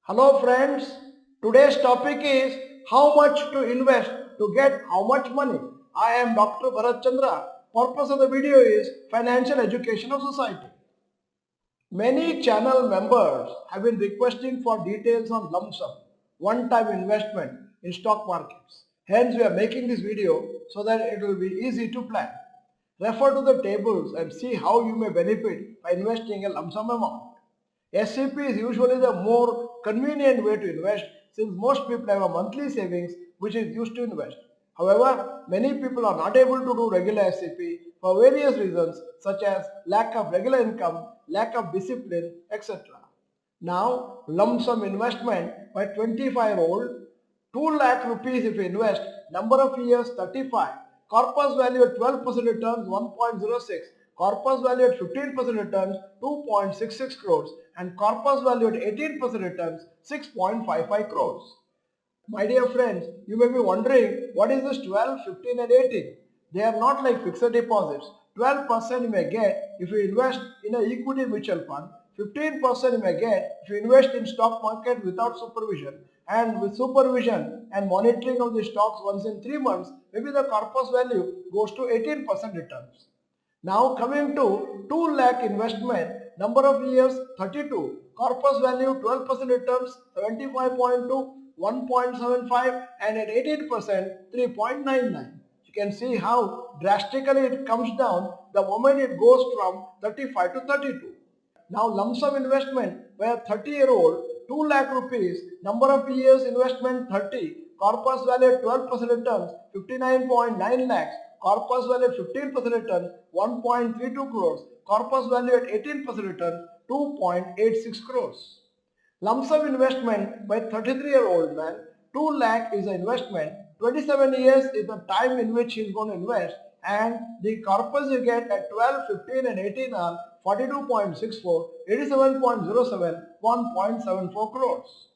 Hello friends, today's topic is how much to invest to get how much money. I am Dr. Bharath Chandra. Purpose of the video is financial education of society. Many channel members have been requesting for details on lump sum, one-time investment in stock markets. Hence we are making this video so that it will be easy to plan. Refer to the tables and see how you may benefit by investing a lump sum amount. SCP is usually the more convenient way to invest since most people have a monthly savings which is used to invest. However, many people are not able to do regular SCP for various reasons such as lack of regular income, lack of discipline, etc. Now, lump sum investment by 25-year-old, 2 lakh rupees if you invest, number of years 35, corpus value at 12% returns 1.06, corpus value at 15% returns 2.66 crores and corpus value at 18% returns 6.55 crores. My dear friends, you may be wondering what is this 12, 15 and 18? They are not like fixed deposits. 12% you may get if you invest in an equity mutual fund, 15% you may get if you invest in stock market without supervision, and with supervision and monitoring of the stocks once in 3 months, maybe the corpus value goes to 18% returns. Now coming to 2 lakh investment, number of years 32, corpus value 12% returns 75.2, 1.75 and at 18% 3.99. You can see how drastically it comes down the moment it goes from 35 to 32. Now lump sum investment where 30-year-old 2 lakh rupees, number of years investment 30, corpus value at 12% returns 59.9 lakhs, corpus value at 15% returns 1.32 crores, corpus value at 18% returns 2.86 crores. Lump sum investment by 33-year-old man, 2 lakh is the investment, 27 years is the time in which he is going to invest and the corpus you get at 12, 15 and 18 are 42.64, 87.07, 1.74 crores.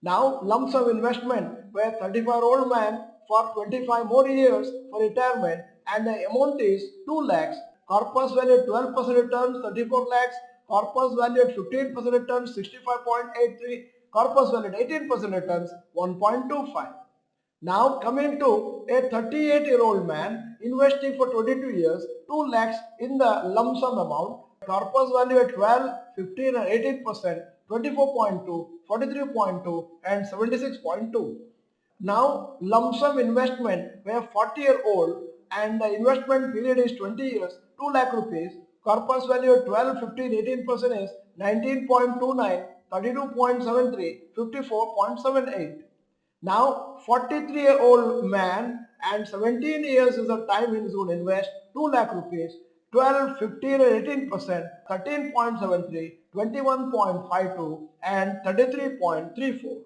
Now lump sum investment by a 35-year-old man for 25 more years for retirement and the amount is 2 lakhs, corpus value at 12% returns 34 lakhs, corpus value at 15% returns 65.83, corpus value at 18% returns 1.25. Now coming to a 38-year-old man investing for 22 years, 2 lakhs in the lump sum amount, corpus value at 12, 15 and 18%, 24.2, 43.2 and 76.2. Now lump sum investment where 40-year-old and the investment period is 20 years, 2 lakh rupees, corpus value at 12, 15, 18% is 19.29, 32.73, 54.78. Now 43-year-old man and 17 years is the time he is going to invest 2 lakh rupees, 12, 15 and 18%, 13.73, 21.52 and 33.34.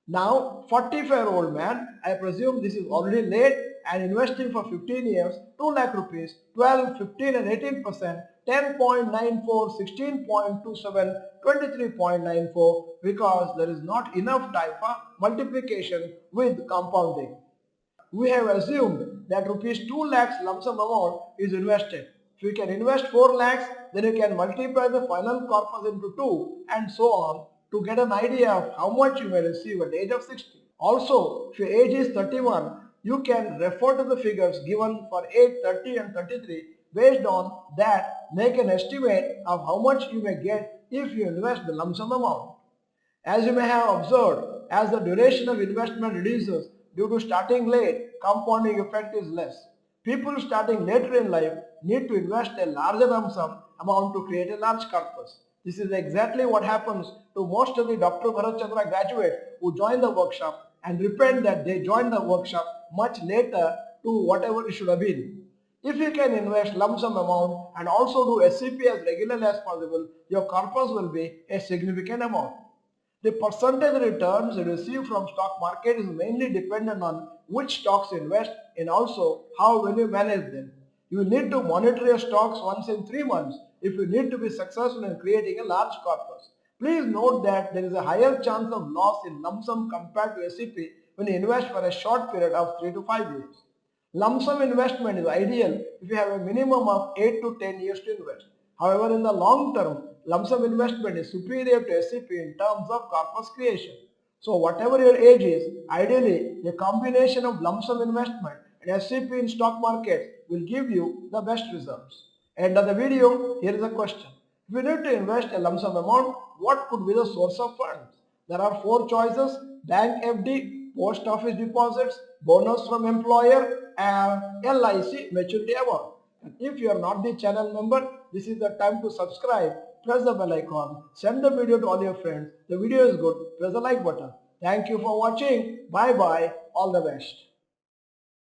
Now 45-year-old man, I presume this is already late and investing for 15 years, 2 lakh rupees, 12, 15 and 18%, 10.94, 16.27, 23.94 because there is not enough time for multiplication with compounding. We have assumed that rupees 2 lakhs lump sum amount is invested. If you can invest 4 lakhs, then you can multiply the final corpus into 2 and so on to get an idea of how much you may receive at the age of 60. Also, if your age is 31, you can refer to the figures given for age 30 and 33. Based on that, make an estimate of how much you may get if you invest the lump sum amount. As you may have observed, as the duration of investment reduces due to starting late, compounding effect is less. People starting later in life need to invest a larger lump sum amount to create a large corpus. This is exactly what happens to most of the Dr. Bharath Chandra graduates who join the workshop and repent that they joined the workshop much later to whatever it should have been. If you can invest lump sum amount and also do SCP as regularly as possible, your corpus will be a significant amount. The percentage returns you receive from stock market is mainly dependent on which stocks you invest and also how will you manage them. You need to monitor your stocks once in 3 months if you need to be successful in creating a large corpus. Please note that there is a higher chance of loss in lump sum compared to SCP when you invest for a short period of 3 to 5 years. Lump sum investment is ideal if you have a minimum of 8 to 10 years to invest. However, in the long term, lump sum investment is superior to SIP in terms of corpus creation. So whatever your age is, ideally a combination of lump sum investment and SIP in stock market will give you the best results. End of the video, here is a question. If you need to invest a lump sum amount, what could be the source of funds? There are four choices: bank FD, post office deposits, bonus from employer, and LIC maturity amount. And if you are not the channel member, this is the time to subscribe. Press the bell icon. Send the video to all your friends. The video is good. Press the like button. Thank you for watching. Bye bye. All the best.